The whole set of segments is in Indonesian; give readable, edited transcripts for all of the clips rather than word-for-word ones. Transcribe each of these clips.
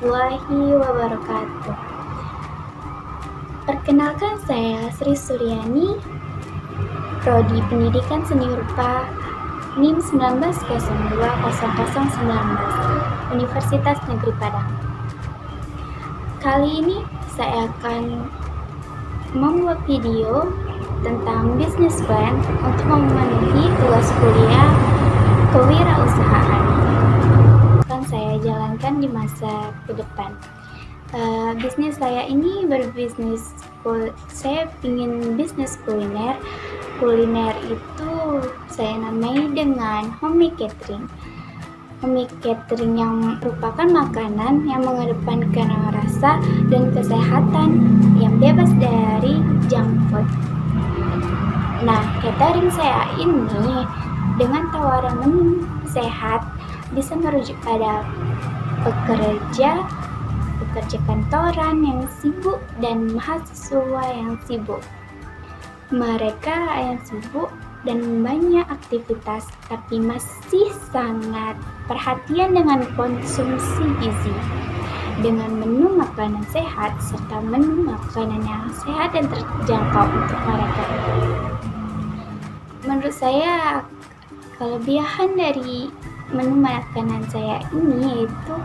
warahmatullahi wabarakatuh. Perkenalkan, saya Sri Suryani, Prodi Pendidikan Seni Rupa, NIM 19020019, Universitas Negeri Padang. Kali ini saya akan membuat video tentang bisnis plan untuk memenuhi tugas kuliah kewirausahaan akan saya jalankan di masa ke depan. Bisnis saya ini saya ingin bisnis kuliner. Kuliner itu saya namai dengan homemade catering. Homemade catering yang merupakan makanan yang mengedepankan rasa dan kesehatan yang bebas dari junk food. Nah, catering saya ini dengan tawaran menu sehat bisa merujuk pada pekerja kantoran yang sibuk dan mahasiswa yang sibuk. Mereka yang sibuk dan banyak aktivitas tapi masih sangat perhatian dengan konsumsi gizi. Dengan menu makanan sehat serta menu makanan yang sehat dan terjangkau untuk mereka. Menurut saya, kelebihan dari menu makanan saya ini yaitu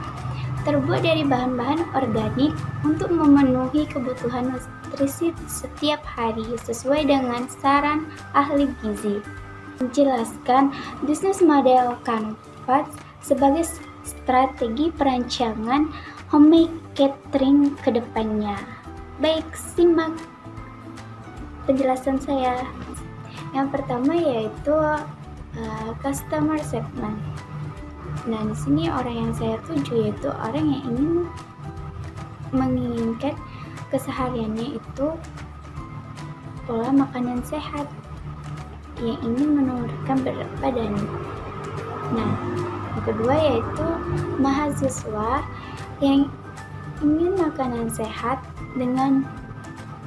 terbuat dari bahan-bahan organik untuk memenuhi kebutuhan nutrisi setiap hari sesuai dengan saran ahli gizi. Menjelaskan bisnis model Canvas sebagai strategi perancangan homemade catering ke depannya. Baik, simak penjelasan saya. Yang pertama yaitu customer segment. Nah, di sini orang yang saya tuju yaitu orang yang menginginkan kesehariannya itu pola makanan sehat, yang ingin menurunkan berat badan. Nah, yang kedua yaitu mahasiswa yang ingin makanan sehat dengan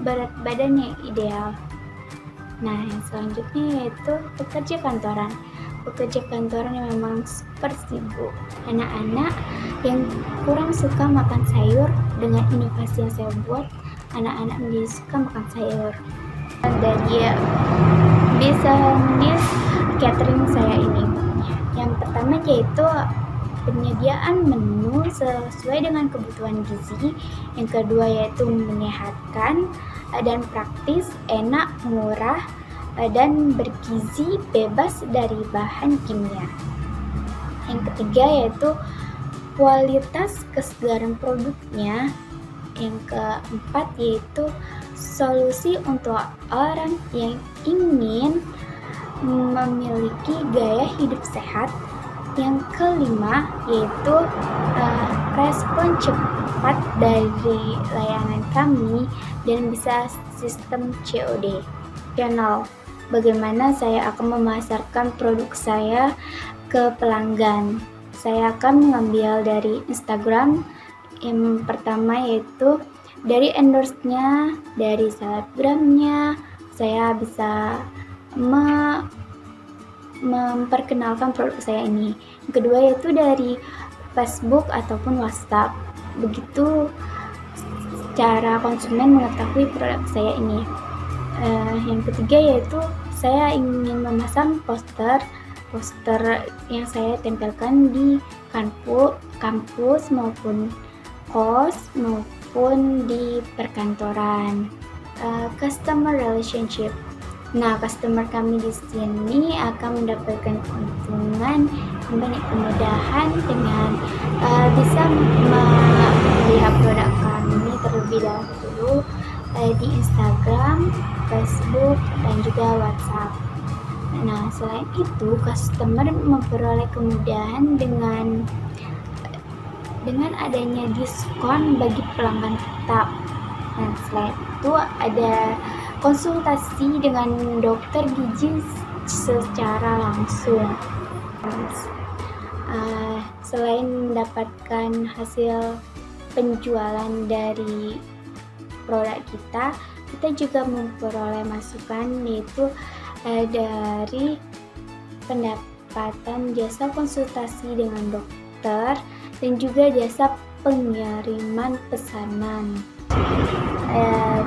berat badan yang ideal. Nah, yang selanjutnya yaitu pekerja kantoran. Pekerja kantoran yang memang super sibuk. Anak-anak yang kurang suka makan sayur, dengan inovasi yang saya buat, anak-anak menjadi suka makan sayur. Dari bisnis catering saya ini, yang pertama yaitu penyediaan menu sesuai dengan kebutuhan gizi. Yang kedua yaitu menyehatkan dan praktis, enak, murah, dan bergizi, bebas dari bahan kimia. Yang ketiga yaitu kualitas kesegaran produknya. Yang keempat yaitu solusi untuk orang yang ingin memiliki gaya hidup sehat. Yang kelima yaitu respon cepat dari layanan kami dan bisa sistem COD. Channel, bagaimana saya akan memasarkan produk saya ke pelanggan. Saya akan mengambil dari Instagram. Yang pertama yaitu dari endorse-nya, dari selebgramnya, saya bisa memperkenalkan produk saya ini. Yang kedua yaitu dari Facebook ataupun WhatsApp. Begitu cara konsumen mengetahui produk saya ini. Yang ketiga yaitu saya ingin memasang poster yang saya tempelkan di kampus maupun kos maupun di perkantoran. Customer relationship. Nah, customer kami di sini akan mendapatkan keuntungan, banyak kemudahan dengan bisa melihat produk kami terlebih dahulu di Instagram, Facebook, dan juga WhatsApp. Nah, selain itu, customer memperoleh kemudahan dengan adanya diskon bagi pelanggan tetap. Nah, selain itu ada konsultasi dengan dokter gizi secara langsung. Selain mendapatkan hasil penjualan dari produk kita juga memperoleh masukan yaitu dari pendapatan jasa konsultasi dengan dokter dan juga jasa pengiriman pesanan.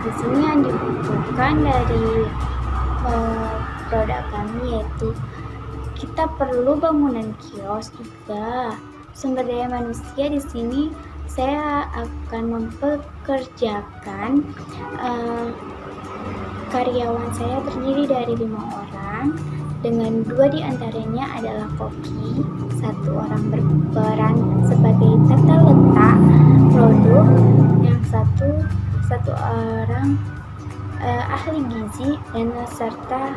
Di sini yang dibutuhkan dari produk kami yaitu kita perlu bangunan kios juga. Sumber daya manusia di sini saya akan mempekerjakan karyawan saya terdiri dari 5 orang, dengan 2 diantaranya adalah koki, 1 orang berperan sebagai tata letak produk, yang satu orang ahli gizi, dan serta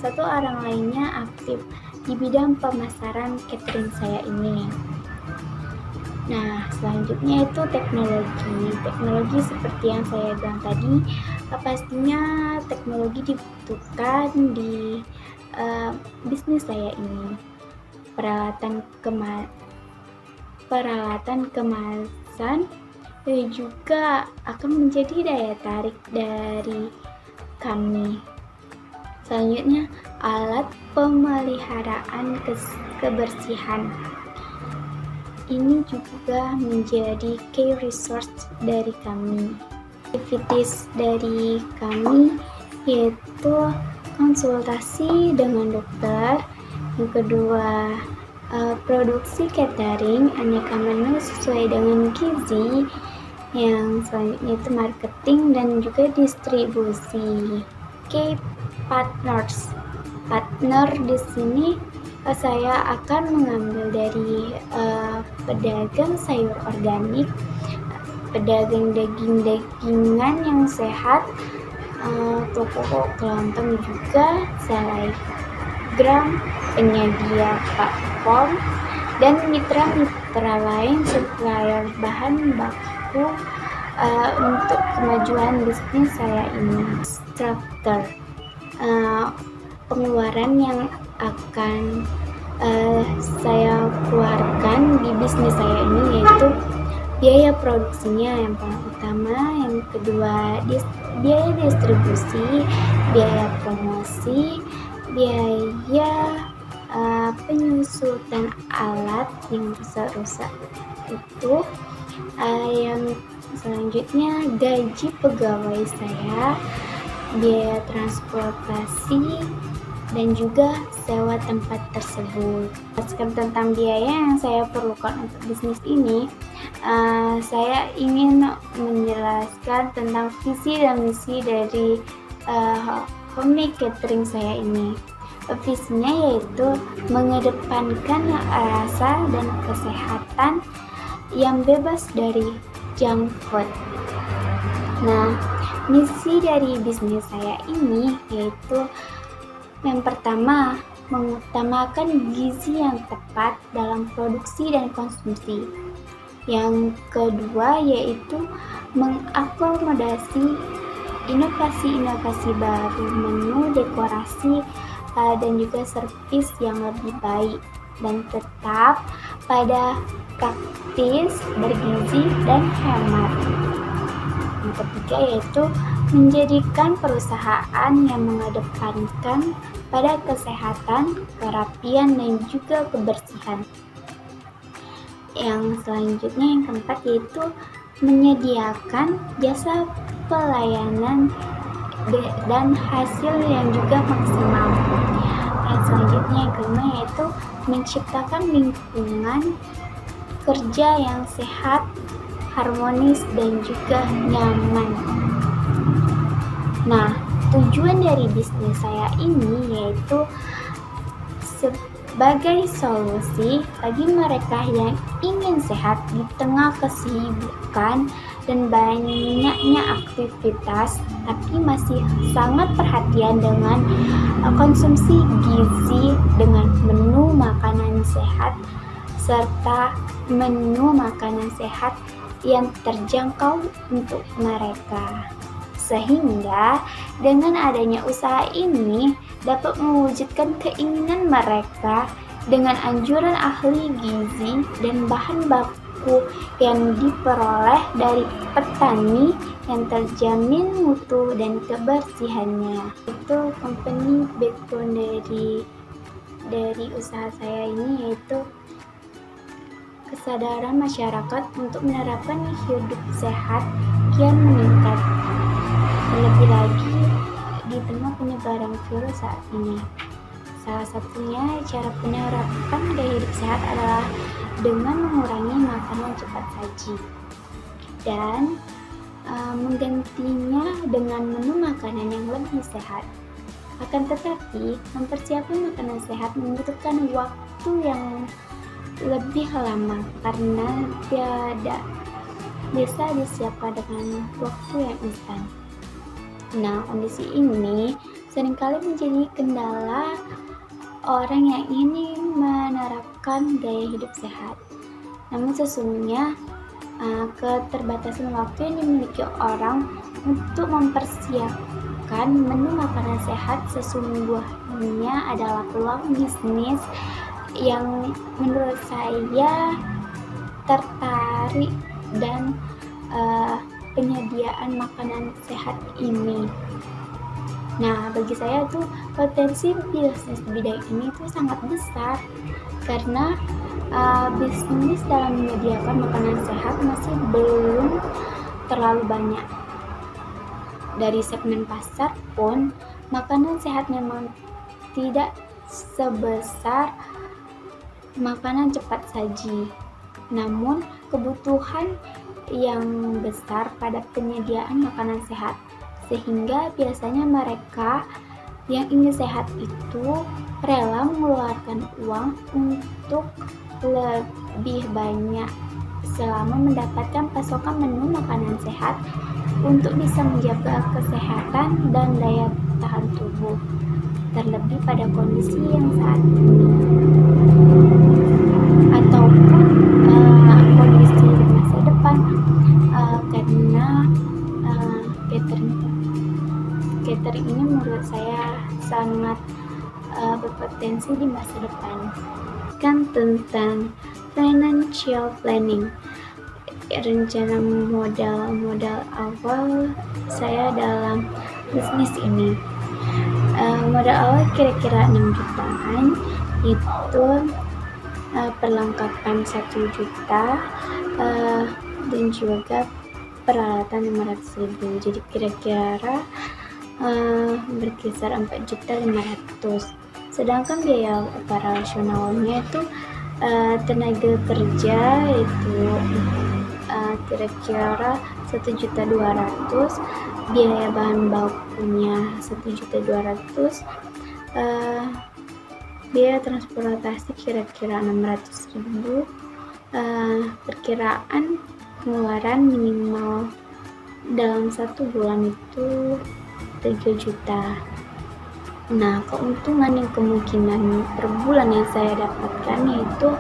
1 orang lainnya aktif di bidang pemasaran catering saya ini. Nah, selanjutnya itu teknologi seperti yang saya bilang tadi, pastinya teknologi dibutuhkan di bisnis saya ini. Peralatan kemasan juga akan menjadi daya tarik dari kami. Selanjutnya, alat pemeliharaan kebersihan. Ini juga menjadi key resource dari kami. Aktivitas dari kami yaitu konsultasi dengan dokter, yang kedua produksi catering aneka menu sesuai dengan gizi, yang selanjutnya itu marketing dan juga distribusi. Key partner di sini saya akan mengambil dari pedagang sayur organik, pedagang daging-dagingan yang sehat, toko kelontong juga, selebgram, penyedia platform, dan mitra-mitra lain supplier bahan baku untuk kemajuan bisnis saya ini. Struktur pengeluaran yang akan saya keluarkan di bisnis saya ini yaitu biaya produksinya yang paling utama, yang kedua biaya distribusi, biaya promosi, biaya penyusutan alat yang rusak-rusak itu, yang selanjutnya gaji pegawai saya, biaya transportasi, dan juga sewa tempat tersebut. Tentang biaya yang saya perlukan untuk bisnis ini, saya ingin menjelaskan tentang visi dan misi dari Homemade Catering saya ini. Visinya yaitu mengedepankan rasa dan kesehatan yang bebas dari junk food. Nah, misi dari bisnis saya ini yaitu yang pertama, mengutamakan gizi yang tepat dalam produksi dan konsumsi. Yang kedua yaitu mengakomodasi inovasi-inovasi baru, menu, dekorasi, dan juga servis yang lebih baik, dan tetap pada praktis, bergizi, dan hemat. Yang ketiga yaitu menjadikan perusahaan yang mengedepankan pada kesehatan, kerapian, dan juga kebersihan. Yang selanjutnya yang keempat yaitu menyediakan jasa pelayanan dan hasil yang juga maksimal. Yang selanjutnya yang kelima yaitu menciptakan lingkungan kerja yang sehat, harmonis, dan juga nyaman. Nah, tujuan dari bisnis saya ini yaitu sebagai solusi bagi mereka yang ingin sehat di tengah kesibukan dan banyaknya aktivitas, tapi masih sangat perhatian dengan konsumsi gizi dengan menu makanan sehat serta menu makanan sehat yang terjangkau untuk mereka. Sehingga dengan adanya usaha ini dapat mewujudkan keinginan mereka dengan anjuran ahli gizi dan bahan baku yang diperoleh dari petani yang terjamin mutu dan kebersihannya. Itu company backbone dari usaha saya ini, yaitu kesadaran masyarakat untuk menerapkan hidup sehat kian meningkat, terlebih lagi di tengah penyebaran virus saat ini. Salah satunya cara penerapan gaya hidup sehat adalah dengan mengurangi makanan cepat saji dan menggantinya dengan menu makanan yang lebih sehat. Akan tetapi, mempersiapkan makanan sehat membutuhkan waktu yang lebih lama karena tidak bisa disiapkan dengan waktu yang instan. Nah, kondisi ini seringkali menjadi kendala orang yang ingin menerapkan gaya hidup sehat. Namun sesungguhnya keterbatasan waktu yang dimiliki orang untuk mempersiapkan menu makanan sehat sesungguhnya adalah peluang bisnis yang menurut saya tertarik dan penyediaan makanan sehat ini. Nah, bagi saya tuh potensi bisnis di bidang ini tuh sangat besar karena bisnis dalam menyediakan makanan sehat masih belum terlalu banyak. Dari segmen pasar pun, makanan sehat memang tidak sebesar makanan cepat saji. Namun, kebutuhan yang besar pada penyediaan makanan sehat, sehingga biasanya mereka yang ingin sehat itu rela mengeluarkan uang untuk lebih banyak selama mendapatkan pasokan menu makanan sehat untuk bisa menjaga kesehatan dan daya tahan tubuh, terlebih pada kondisi yang saat ini ataupun kondisi di masa depan, karena catering ini menurut saya sangat berpotensi di masa depan. Kan tentang financial planning, rencana modal awal saya dalam bisnis ini. Modal awal kira-kira 6 jutaan, itu perlengkapan 1 juta dan juga peralatan 500.000. Jadi kira-kira berkisar 4.500.000. Sedangkan biaya operasionalnya itu tenaga kerja itu kira-kira 1.200.000, biaya bahan bakunya 1.200.000, biaya transportasi kira-kira 600.000, perkiraan pengeluaran minimal dalam 1 bulan itu 3 juta. Nah, keuntungan yang kemungkinan per bulan yang saya dapatkan yaitu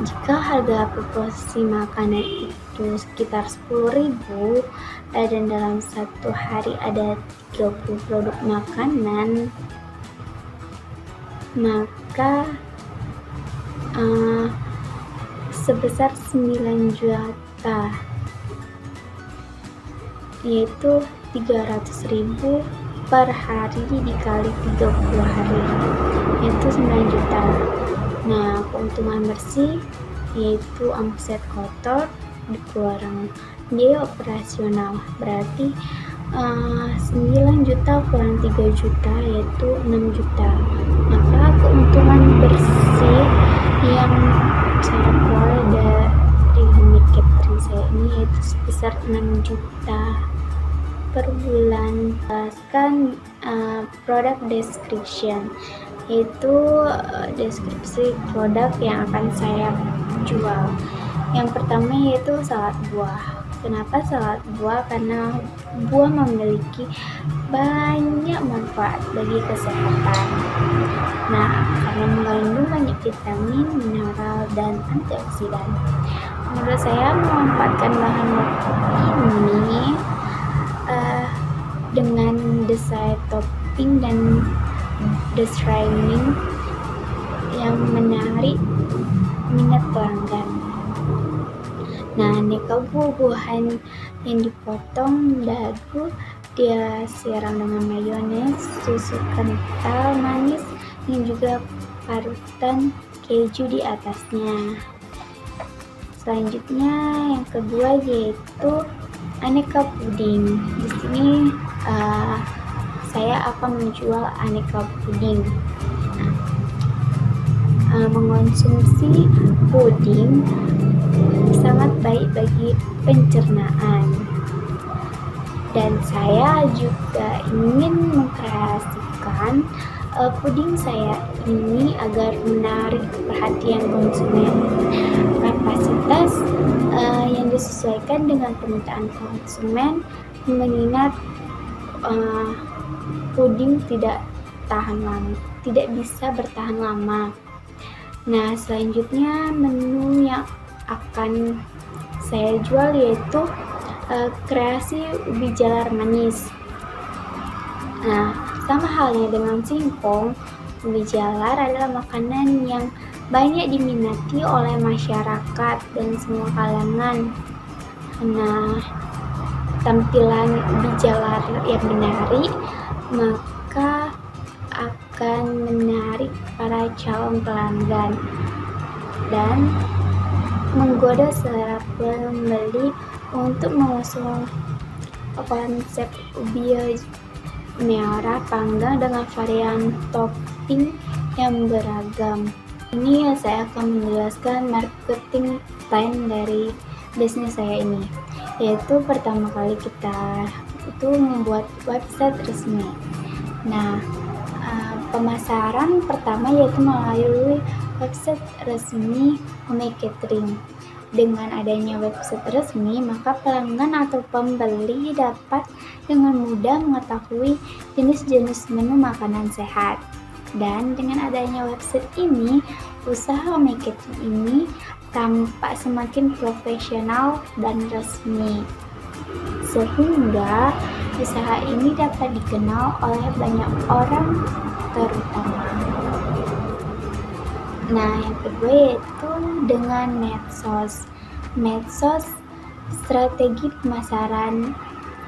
jika harga proporsi makanan itu sekitar 10.000 dan dalam 1 hari ada 30 produk makanan, maka sebesar 9 juta, yaitu 300.000 per hari dikali 30 hari, yaitu 9 juta. Nah, keuntungan bersih yaitu omset kotor dikurang biaya operasional, berarti 9 juta kurang 3 juta yaitu 6 juta. Maka keuntungan bersih yang saya peroleh dari Homemade Catering saya ini yaitu sebesar 6 juta per bulan. Jelaskan product description, yaitu deskripsi produk yang akan saya jual. Yang pertama yaitu salad buah. Kenapa salad buah? Karena buah memiliki banyak manfaat bagi kesehatan. Nah, karena mengandung banyak vitamin, mineral, dan antioksidan. Menurut saya memanfaatkan bahan baku ini dengan desain topping dan describing yang menarik minat pelanggan. Nah, aneka buah-buahan yang dipotong dagu dia siram dengan mayones, susu kental manis, dan juga parutan keju di atasnya. Selanjutnya yang kedua yaitu aneka puding. Di sini saya akan menjual aneka puding. Mengonsumsi puding sangat baik bagi pencernaan, dan saya juga ingin mengkreasikan puding saya ini agar menarik perhatian konsumen. Kapasitas yang disesuaikan dengan permintaan konsumen, mengingat puding tidak bisa bertahan lama. Nah, selanjutnya menu yang akan saya jual yaitu kreasi ubi jalar manis. Nah, sama halnya dengan singkong, ubi jalar adalah makanan yang banyak diminati oleh masyarakat dan semua kalangan. Nah, tampilan ubi jalar yang menarik maka akan menarik para calon pelanggan dan menggoda selera pembeli untuk mengusung konsep ubi merah panggang dengan varian topping yang beragam. Ini saya akan menjelaskan marketing plan dari bisnis saya ini, yaitu pertama kali kita itu membuat website resmi. Nah, pemasaran pertama yaitu melalui website resmi Homemade Catering. Dengan adanya website resmi, maka pelanggan atau pembeli dapat dengan mudah mengetahui jenis-jenis menu makanan sehat. Dan dengan adanya website ini, usaha Homemade Catering ini tampak semakin profesional dan resmi, sehingga usaha ini dapat dikenal oleh banyak orang terutama. Nah, yang kedua yaitu dengan medsos. Medsos, strategi pemasaran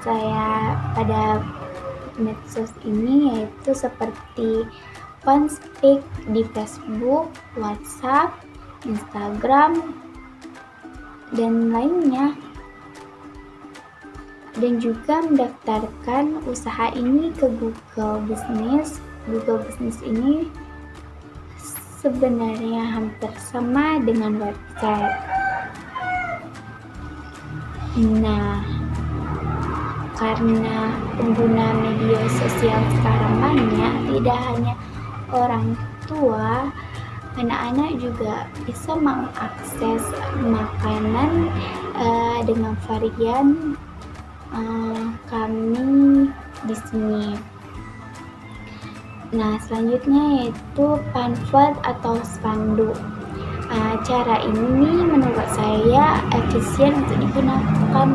saya pada medsos ini yaitu seperti fanspeak di Facebook, WhatsApp, Instagram, dan lainnya, dan juga mendaftarkan usaha ini ke Google Business. Google Business ini sebenarnya hampir sama dengan website. Nah, karena pengguna media sosial sekarang banyak, tidak hanya orang tua, anak-anak juga bisa mengakses makanan dengan varian kami di sini. Nah, selanjutnya yaitu pamflet atau spanduk. Cara ini menurut saya efisien untuk digunakan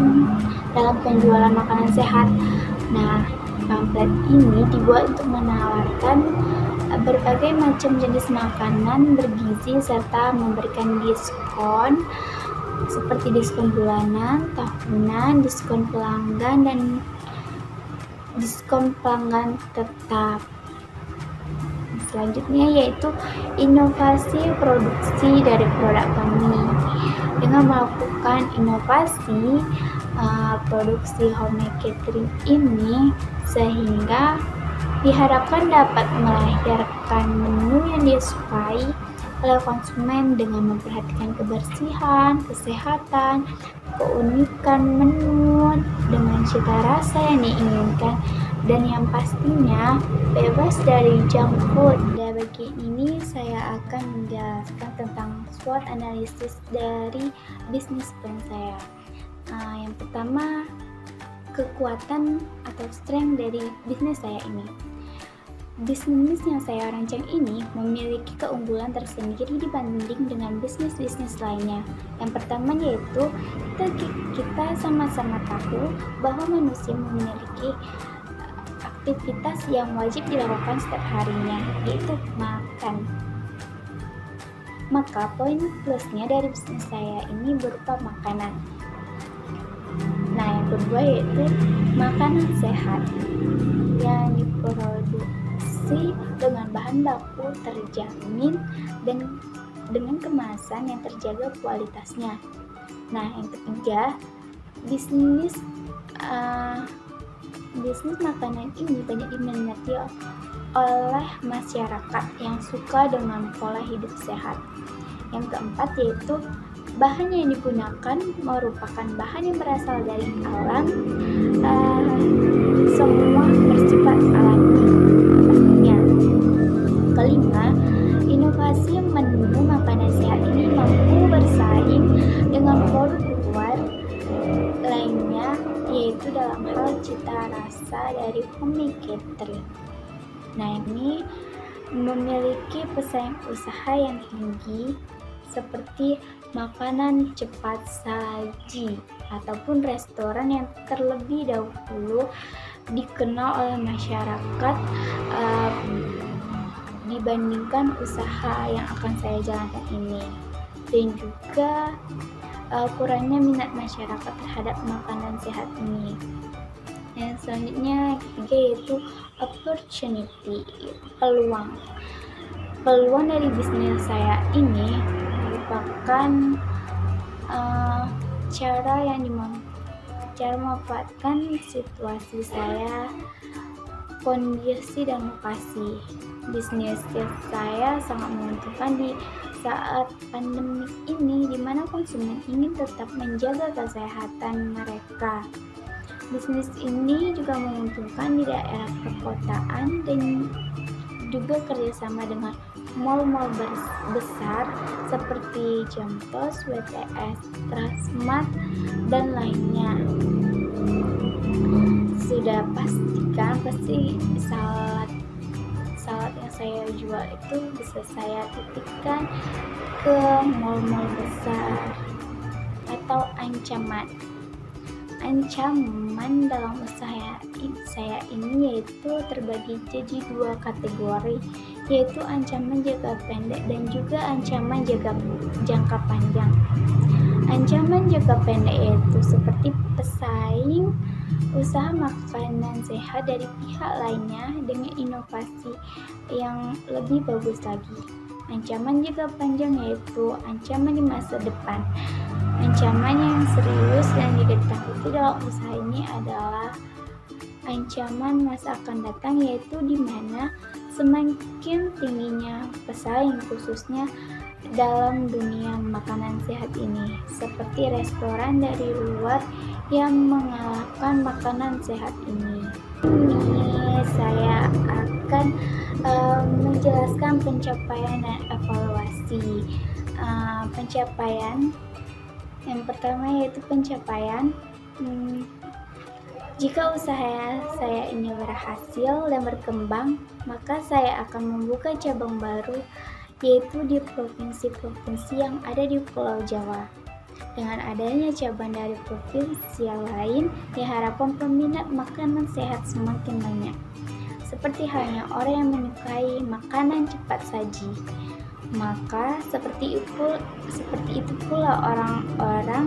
dalam penjualan makanan sehat. Nah, pamflet ini dibuat untuk menawarkan berbagai macam jenis makanan bergizi serta memberikan diskon seperti diskon bulanan, tahunan, diskon pelanggan, dan diskon pelanggan tetap. Selanjutnya yaitu inovasi produksi dari produk kami. Dengan melakukan inovasi produksi Homemade Catering ini, sehingga diharapkan dapat melahirkan menu yang disukai oleh konsumen dengan memperhatikan kebersihan, kesehatan, keunikan menu dengan cita rasa yang diinginkan, dan yang pastinya bebas dari junk food. Dan bagi ini saya akan menjelaskan tentang SWOT analisis dari bisnis plan saya. Yang pertama, kekuatan atau strength dari bisnis saya ini. Bisnis yang saya rancang ini memiliki keunggulan tersendiri dibanding dengan bisnis-bisnis lainnya. Yang pertama yaitu kita sama-sama tahu bahwa manusia memiliki aktivitas yang wajib dilakukan setiap harinya, yaitu makan. Maka poin plusnya dari bisnis saya ini berupa makanan. Nah, yang kedua yaitu makanan sehat yang diproduksi dengan bahan baku terjamin dan dengan kemasan yang terjaga kualitasnya. Nah, yang ketiga, bisnis bisnis makanan ini banyak diminati oleh masyarakat yang suka dengan pola hidup sehat. Yang keempat yaitu bahan yang digunakan merupakan bahan yang berasal dari alam, semua bersifat alami pastinya. Kelima, inovasi menu makanan sehat ini mampu bersaing dengan produk luar lainnya, yaitu dalam hal cita rasa dari Homey Catering. Nah, ini memiliki pesaing usaha yang tinggi seperti makanan cepat saji ataupun restoran yang terlebih dahulu dikenal oleh masyarakat dibandingkan usaha yang akan saya jalankan ini. Dan juga kurangnya minat masyarakat terhadap makanan sehat ini. Yang selanjutnya ketiga yaitu opportunity, peluang dari bisnis saya ini merupakan cara memanfaatkan situasi saya, kondisi dan lokasi. Bisnis saya sangat menguntungkan di saat pandemi ini, di mana konsumen ingin tetap menjaga kesehatan mereka. Bisnis ini juga menguntungkan di daerah perkotaan dan juga kerjasama dengan mal-mal besar seperti Jampos, WTS, Transmart, dan lainnya. Sudah pasti salad yang saya jual itu bisa saya titipkan ke mal-mal besar. Atau ancaman dalam usaha saya ini yaitu terbagi jadi dua kategori, yaitu ancaman jangka pendek dan juga ancaman jangka panjang. Ancaman jangka pendek yaitu seperti pesaing usaha makanan sehat dari pihak lainnya dengan inovasi yang lebih bagus lagi. Ancaman jangka panjang yaitu ancaman di masa depan. Ancaman yang serius dan juga ditakuti dalam usaha ini adalah ancaman masa akan datang, yaitu di mana semakin tingginya pesaing khususnya dalam dunia makanan sehat ini, seperti restoran dari luar yang mengalahkan makanan sehat ini. Ini saya akan menjelaskan pencapaian dan evaluasi. Pencapaian yang pertama yaitu pencapaian. Jika usaha saya ini berhasil dan berkembang, maka saya akan membuka cabang baru, yaitu di provinsi-provinsi yang ada di Pulau Jawa. Dengan adanya cabang dari provinsi yang lain, diharapkan peminat makanan sehat semakin banyak. Seperti halnya orang yang menyukai makanan cepat saji, maka seperti itu pula orang-orang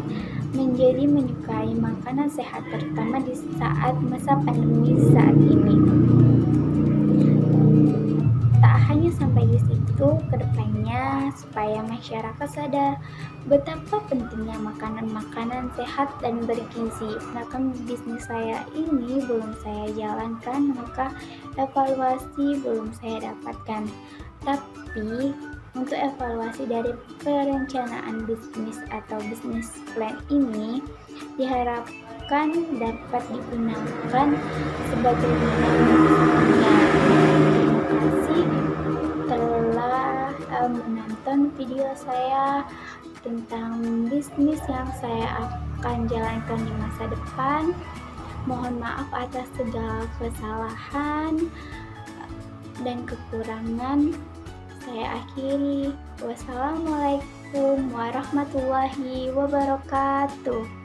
menjadi menyukai makanan sehat, terutama di saat masa pandemi saat ini. Tak hanya sampai di situ, kedepannya supaya masyarakat sadar betapa pentingnya makanan-makanan sehat dan bergizi. Bahkan bisnis saya ini belum saya jalankan, maka evaluasi belum saya dapatkan. Tapi untuk evaluasi dari perencanaan bisnis atau bisnis plan ini diharapkan dapat digunakan sebagai masukannya. Terima kasih telah menonton video saya tentang bisnis yang saya akan jalankan di masa depan. Mohon maaf atas segala kesalahan dan kekurangan. Saya akhiri. Wassalamualaikum warahmatullahi wabarakatuh.